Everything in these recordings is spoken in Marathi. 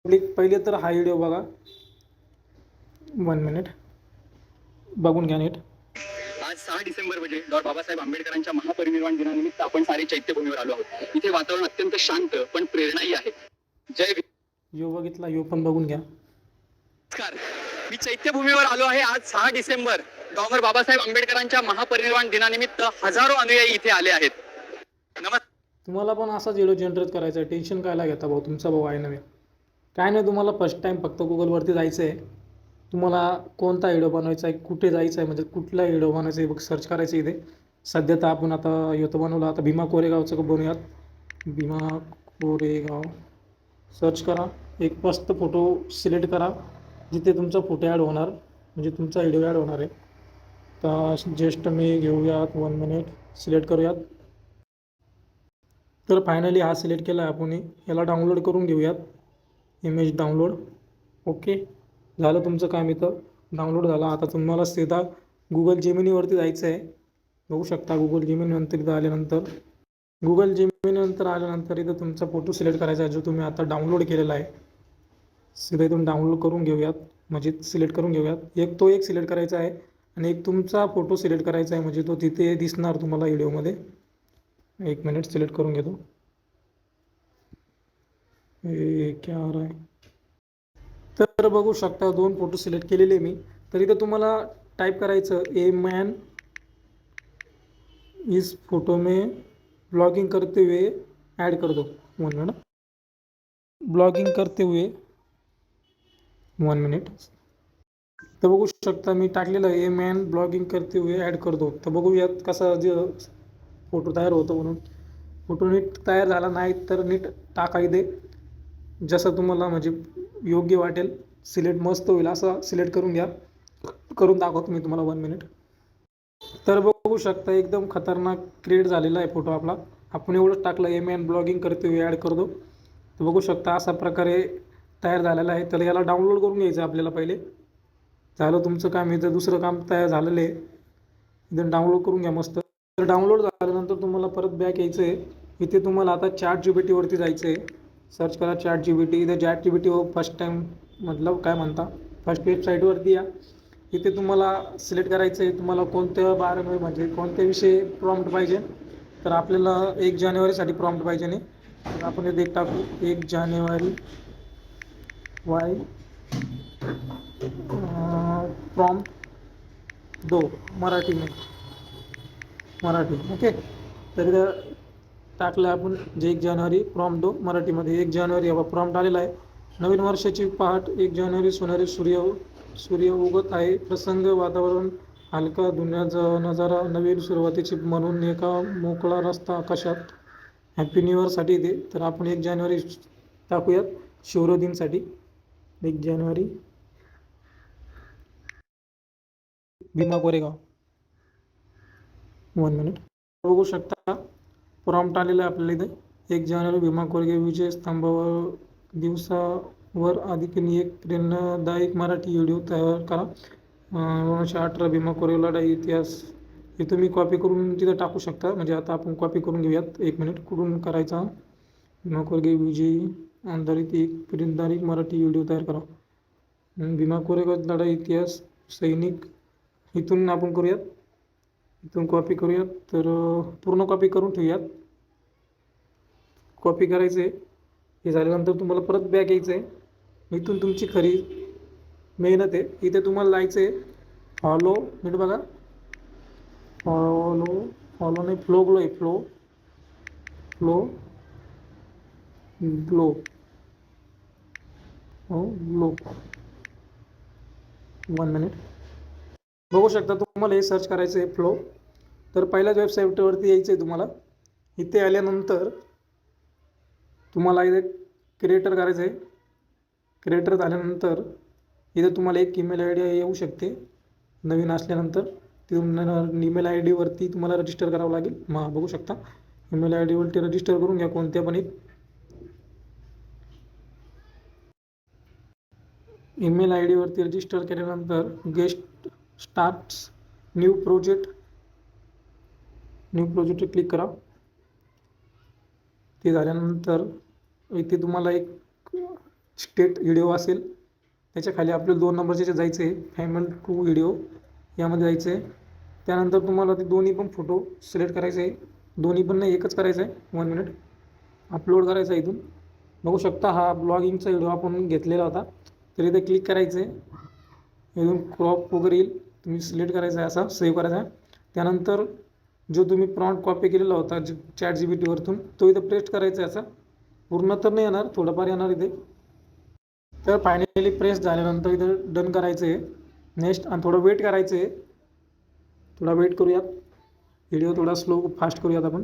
पहिले तर हा व्हिडिओ बघा, 1 मिनिट बघून घ्या नीट. आज 6 डिसेंबर म्हणजे डॉ. बाबासाहेब आंबेडकरांच्या महापरिनिर्वाण दिनानिमित्त आपण सारे चैत्यभूमीवर आलो आहोत. इथे वातावरण अत्यंत शांत पण प्रेरणाही आहे. जय यो बघितला, यो पण बघून घ्या. नमस्कार, मी चैत्यभूमीवर आलो आहे. आज 6 डिसेंबर डॉ. बाबासाहेब आंबेडकरांच्या महापरिनिर्वाण दिनानिमित्त हजारो अनुयायी इथे आले आहेत. तुम्हाला पण असाच व्हिडिओ जनरेट करायचा आहे, टेन्शन कायला घेता भाऊ, तुमचा भाऊ आहे नव्हे. काय नाही, तुम्हाला फर्स्ट टाईम फक्त गुगलवरती जायचं आहे. तुम्हाला कोणता व्हिडिओ बनवायचा आहे, कुठे जायचं आहे, म्हणजे कुठला व्हिडिओ बनवायचा आहे बघ, सर्च करायचं इथे. सध्या तर आपण आता येतो बनवलं, आता भीमा कोरेगावचं बनवूयात. भीमा कोरेगाव सर्च करा, एक मस्त फोटो सिलेक्ट करा जिथे तुमचा फोटो ॲड होणार, म्हणजे तुमचा व्हिडिओ ॲड होणार आहे. तर जस्ट मी घेऊयात 1 मिनिट, सिलेक्ट करूयात. तर फायनली हा सिलेक्ट केला आहे आपण. याला डाउनलोड करून घेऊयात, इमेज डाउनलोड. ओके, झालं तुमचं काम, इथं डाउनलोड झाला. आता तुम्हाला सीधा गुगल जेमिनीवरती जायचं आहे. बघू शकता गुगल जेमिनीनंतर इथं आल्यानंतर इथं तुमचा फोटो सिलेक्ट करायचा आहे जो तुम्ही आता डाउनलोड केलेला आहे. सीधा इथून डाउनलोड करून घेऊयात, म्हणजे सिलेक्ट करून घेऊयात. एक सिलेक्ट करायचा आहे आणि एक तुमचा फोटो सिलेक्ट करायचा आहे, म्हणजे तो तिथे दिसणार तुम्हाला व्हिडिओमध्ये. 1 मिनिट सिलेक्ट करून घेतो. हे क्या आ रहा है. तर बघू शकता 2 फोटो सिलेक्ट केलेले मी. तर इथं तुम्हाला टाईप करायचं, ए मैन इस फोटो में ब्लॉगिंग करते हुए ऐड कर दो. 1 मिनट, ब्लॉगिंग करते हुए 1 मिनिट. तर बघू शकता मी टाकलेलं आहे, ए मॅन ब्लॉगिंग करते हुए ॲड कर दो. तर बघूयात कसा जे फोटो तयार होतो. म्हणून फोटो नीट तयार झाला नाही तर नीट टाकाय दे, जसं तुम्हाला म्हणजे योग्य वाटेल. सिलेक्ट मस्त होईल असं सिलेक्ट करून घ्या. करून दाखवतो मी तुम्हाला 1 मिनिट. तर बघू शकता एकदम खतरनाक क्रिएट झालेला आहे फोटो आपला. आपण एवढंच टाकलं, ए मॅन ब्लॉगिंग करते हुए ॲड कर दो. तर बघू शकता अशा प्रकारे तयार झालेला आहे. तर याला डाउनलोड करून घ्यायचं आपल्याला पहिले. झालं तुमचं काम, इथं दुसरं काम तयार झालेलं आहे. इथं डाउनलोड करून घ्या मस्त. तर डाउनलोड झाल्यानंतर तुम्हाला परत बॅक यायचं आहे. इथे तुम्हाला आता ChatGPTवरती जायचं आहे. सर्च करा ChatGPT. इथे ChatGPT फर्स्ट टाईम मतलब काय म्हणता, फर्स्ट वेबसाईटवरती या. इथे तुम्हाला सिलेक्ट करायचं आहे तुम्हाला कोणत्या बारे म्हणजे कोणत्या विषयी प्रॉम्प्ट पाहिजे. तर आपल्याला 1 जानेवारीसाठी प्रॉम्प्ट पाहिजे नाही. तर आपण इथे टाकू 1 जानेवारी वाय प्रॉम्प्ट दो मराठी. ओके, तर इथं टाकलं आपण जे 1 जानेवारी प्रॉम्प्ट दो मराठीमध्ये. 1 जानेवारी हवा प्रॉम्प्ट आलेला आहे. नवीन वर्षाची पहाट, 1 जानेवारी सोनेरी सूर्य उगत आहे. प्रसंग, वातावरण हलका धुण्याचा नजारा, नवीन सुरुवातीची म्हणून एका मोकळा रस्ता आकाशात. हॅपी न्यू इयरसाठी ते. तर आपण 1 जानेवारी टाकूयात शिवरोधींसाठी. 1 जानेवारी भीमा कोरेगाव. 1 मिनिट, बघू शकता प्रॉम्प्ट आलेला आहे आपल्याला इथे. 1 जानेवारी भीमा कोरेगाव विजय स्तंभावर दिवसावर अधिकनी एक प्रेरणादायक मराठी व्हिडिओ तयार करा. 1918 भीमा कोरेगाव लढाई इतिहास. हे तुम्ही कॉपी करून तिथं टाकू शकता. म्हणजे आता आपण कॉपी करून घेऊयात. 1 मिनिट, कुठून करायचा. भीमा कोरेगाव विजय आधारित एक प्रेरणादायक मराठी व्हिडिओ तयार करा. भीमा कोरेगाव लढाई इतिहास सैनिक. इथून आपण करूयात, इथून कॉपी करूयात. तर पूर्ण कॉपी करून ठेवूयात. कॉपी करायचं आहे. हे झाल्यानंतर तुम्हाला परत बॅक यायचं आहे. इथून तुमची खरी मेहनत आहे. इथे तुम्हाला जायचं आहे फॉलो, नीट बघा, फॉलो नाही, फ्लो आहे, ग्लो हो, ग्लो. 1 मिनिट, बघू शकता तुम्हाला हे सर्च करायचं आहे फ्लो. तर पहिल्याच वेबसाईटवरती यायचं आहे तुम्हाला. इथे आल्यानंतर तुम्हाला इथे क्रिएटर करायचं आहे. क्रिएटर झाल्यानंतर इथे तुम्हाला एक ईमेल आय डी येऊ शकते नवीन असल्यानंतर. तिथून ईमेल आय डीवरती तुम्हाला रजिस्टर करावं लागेल. बघू शकता ईमेल आय डीवरती रजिस्टर करून घ्या कोणत्या पण एक. ईमेल आय डीवरती रजिस्टर केल्यानंतर guest starts new project click करा. ते झाल्यानंतर इथे तुम्हाला एक स्टेट व्हिडिओ असेल त्याच्या खाली आपल्याला 2 नंबरचे जे जायचं आहे फॅमिली टू व्हिडिओ यामध्ये जायचं आहे. त्यानंतर तुम्हाला ते दोन्ही पण फोटो सिलेक्ट करायचे आहे. दोन्ही पण नाही, एकच करायचं आहे. 1 मिनिट. अपलोड करायचं आहे. इथून बघू शकता हा ब्लॉगिंगचा व्हिडिओ आपण घेतलेला होता. तर इथे क्लिक करायचं आहे. इथून क्रॉप वगैरे येईल, तुम्ही सिलेक्ट करायचं आहे, असा सेव्ह करायचा आहे. त्यानंतर जो तुम्ही प्रॉम्प्ट कॉपी केलेला होता ChatGPTवरतून तो इथं पेस्ट करायचा आहे. असा पूर्ण तर नाही येणार, थोडंफार येणार इथे. तर फायनली प्रेस झाल्यानंतर इथं डन करायचं आहे. नेक्स्ट आणि थोडं वेट करायचं आहे. थोडा वेट करूयात. व्हिडिओ थोडा स्लो फास्ट करूयात आपण.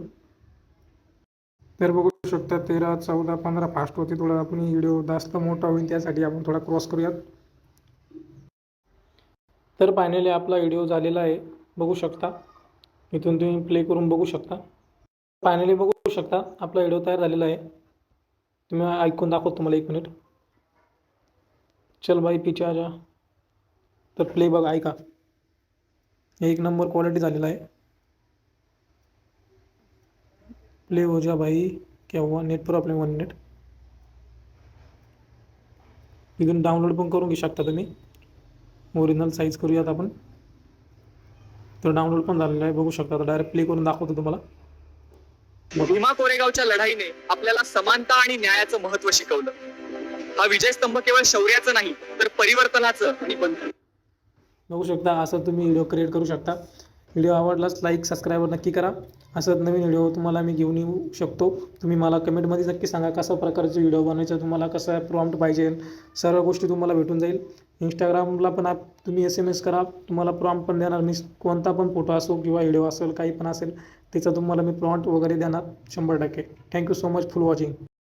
तर बघू शकता 13, 14, 15 फास्ट होते. थोडा आपण व्हिडिओ जास्त मोठा होईल त्यासाठी आपण थोडा क्रॉस करूयात. तर फायनली आपला व्हिडिओ झालेला आहे, बघू शकता. इथून तुम्ही प्ले करून बघू शकता. फायनली बघू शकता आपला व्हिडिओ तयार झालेला आहे. तुम्ही ऐकून दाखवतो तुम्हाला 1 मिनिट. चल भाई पीछे आ जा. तर प्ले बघा, ऐका. 1 नंबर क्वालिटी झालेला आहे. प्ले हो जा भाई. क्या हुआ, नेट प्रॉब्लेम. 1 मिनिट. इथून डाउनलोड पण करून घेऊ शकता तुम्ही. ओरिजिनल साईज करूयात आपण. तर डाउनलोड पण झालेलं आहे, बघू शकता. डायरेक्ट प्ले करून दाखवतो तुम्हाला. भीमा कोरेगावच्या लढाईने आपल्याला समानता आणि न्यायाचं महत्त्व शिकवलं. हा विजयस्तंभ केवळ शौर्याचं नाही तर परिवर्तनाचं आणि बघू शकता. असं तुम्ही व्हिडिओ क्रिएट करू शकता. व्हिडिओ आवडलाच लाईक सबस्क्राईब नक्की करा. असं नवीन व्हिडिओ तुम्हाला मी घेऊन येऊ शकतो. तुम्ही मला कमेंटमध्ये नक्की सांगा कशा प्रकारचे व्हिडिओ बनवायचे, तुम्हाला कसं प्रॉम्प्ट पाहिजे. सर्व गोष्टी तुम्हाला भेटून जाईल. इंस्टाग्रामला पण तुम्ही SMS करा, तुम्हाला प्रॉम्प्ट पण देणार मी. कोणता पण फोटो असो किंवा व्हिडिओ असेल, काही पण असेल त्याचा तुम्हाला मी प्रॉम्प्ट वगैरे देणार 100%. Thank you so much for watching.